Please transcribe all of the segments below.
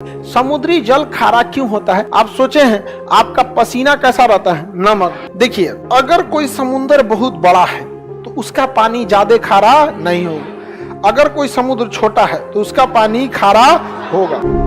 समुद्री जल खारा क्यों होता है? आप सोचे हैं आपका पसीना कैसा रहता है? नमक। देखिए, अगर कोई समुद्र बहुत बड़ा है तो उसका पानी ज्यादा खारा नहीं होगा। अगर कोई समुद्र छोटा है तो उसका पानी खारा होगा।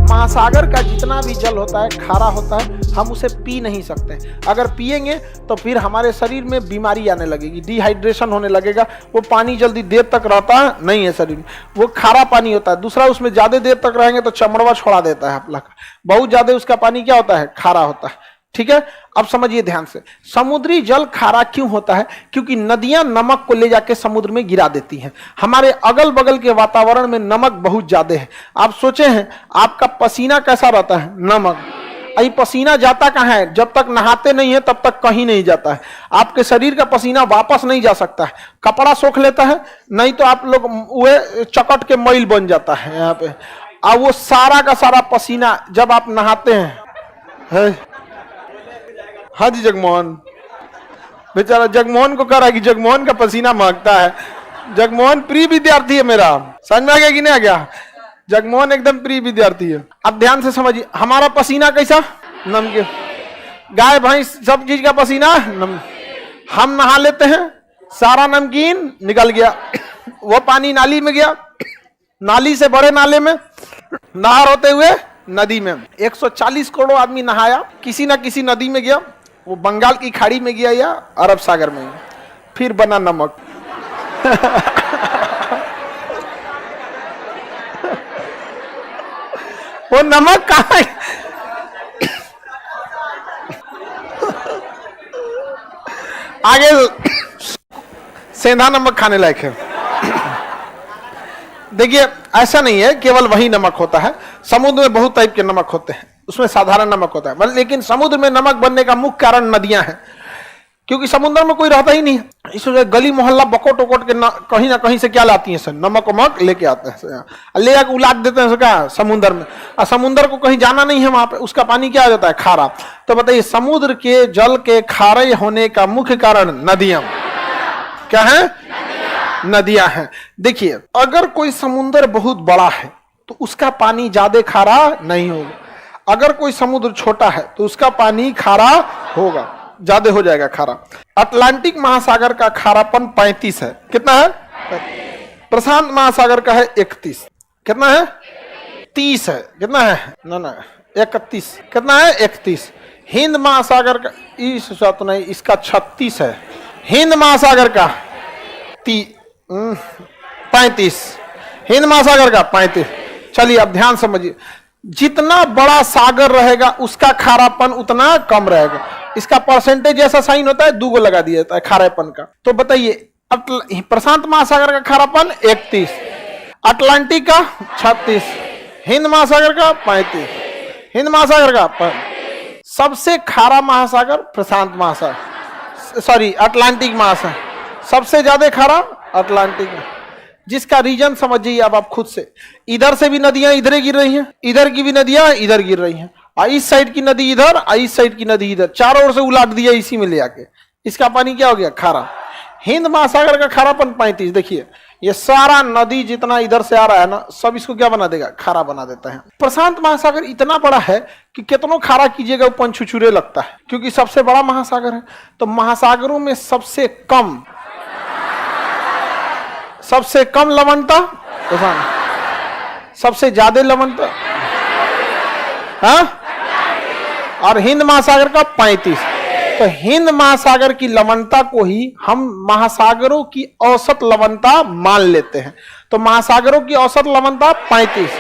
महासागर का जितना भी जल होता है खारा होता है, हम उसे पी नहीं सकते। अगर पिएंगे तो फिर हमारे शरीर में बीमारी आने लगेगी, डिहाइड्रेशन होने लगेगा। वो पानी जल्दी देर तक रहता नहीं है शरीर में, वो खारा पानी होता है। दूसरा, उसमें ज्यादा देर तक रहेंगे तो चमड़वा छोड़ा देता है आपला का। बहुत ज्यादा उसका पानी क्या होता है? खारा होता है। ठीक है, अब समझिए ध्यान से, समुद्री जल खारा क्यों होता है? क्योंकि नदियां नमक को ले जाके समुद्र में गिरा देती हैं। हमारे अगल बगल के वातावरण में नमक बहुत ज्यादा है। आप सोचे हैं आपका पसीना कैसा रहता है? नमक। अभी पसीना जाता कहाँ है? जब तक नहाते नहीं है तब तक कहीं नहीं जाता है। आपके शरीर का पसीना वापस नहीं जा सकता है। कपड़ा सोख लेता है, नहीं तो आप लोग वो चकट के मैल बन जाता है यहाँ पे। और वो सारा का सारा पसीना जब आप नहाते हैं, हाँ जी, जगमोहन बेचारा जगमोहन को कह रहा है कि जगमोहन का पसीना महकता है। जगमोहन प्रिय विद्यार्थी है मेरा, समझ में आ गया कि नहीं आ गया? जगमोहन एकदम प्रिय विद्यार्थी है। अब ध्यान से समझिए, हमारा पसीना कैसा? नमकीन। गाय भैंस सब चीज का पसीना हम नहा लेते हैं, सारा नमकीन निकल गया, वो पानी नाली में गया, नाली से बड़े नाले में, नहर होते हुए नदी में। 140 करोड़ आदमी नहाया, किसी ना किसी नदी में गया, वो बंगाल की खाड़ी में गया या अरब सागर में गया, फिर बना नमक। वो नमक कहाँ है? आगे सेंधा नमक खाने लायक है। देखिए, ऐसा नहीं है केवल वही नमक होता है। समुद्र में बहुत टाइप के नमक होते हैं, उसमें साधारण नमक होता है, लेकिन समुद्र में नमक बनने का मुख्य कारण नदियां हैं। क्योंकि समुद्र में कोई रहता ही नहीं है, इसलिए गली मोहल्ला बकोट वकोट के कहीं ना कहीं से क्या लाती है सर? नमक वमक लेके आते हैं, ले आके उलाट देते हैं क्या समुद्र में। और समुद्र को कहीं जाना नहीं है, वहां पे उसका पानी क्या आ जाता है? खारा। तो बताइए, समुद्र के जल के खारे होने का मुख्य कारण नदियां क्या है? नदियां हैं। देखिए, अगर कोई समुद्र बहुत बड़ा है तो उसका पानी ज्यादा खारा नहीं होगा। अगर कोई समुद्र छोटा है तो उसका पानी खारा होगा, ज्यादा हो जाएगा खारा। अटलांटिक महासागर का खारापन 35 है। कितना है? प्रशांत महासागर का है 31। कितना है? 30 है। कितना है? ना 31। कितना है? 31। हिंद महासागर का तो नहीं, इसका 36 है। हिंद महासागर का 35। हिंद महासागर का 35। चलिए अब ध्यान समझिए, जितना बड़ा सागर रहेगा उसका खारापन उतना कम रहेगा। इसका परसेंटेज ऐसा साइन होता है, 2 को लगा दिया जाता है खारेपन का। तो बताइए, प्रशांत महासागर का खारापन 31, अटलांटिक का 36, हिंद महासागर का 35। हिंद महासागर का सबसे खारा महासागर प्रशांत महासागर, सॉरी अटलांटिक महासागर। सबसे ज्यादा खारा अटलांटिक में, जिसका रीजन समझिए अब आप खुद से। इधर से भी नदियां इधर गिर रही हैं, इधर की भी नदियां इधर गिर रही हैं, इस साइड की नदी इधर, इस साइड की नदी इधर, चारों ओर से उलाट दिया इसी में ले आके। इसका पानी क्या हो गया? खारा। हिंद महासागर का खारापन 35। देखिए, ये सारा नदी जितना इधर से आ रहा है ना, सब इसको क्या बना देगा? खारा बना देता है। प्रशांत महासागर इतना बड़ा है कि कितनों खारा कीजिएगा वो पंचुचुरे लगता है, क्योंकि सबसे बड़ा महासागर है। तो महासागरों में सबसे कम लवणता प्रशांत, सबसे ज्यादा लवणता हाँ, और हिंद महासागर का 35। तो हिंद महासागर की लवणता को ही हम महासागरों की औसत लवणता मान लेते हैं। तो महासागरों की औसत लवणता 35।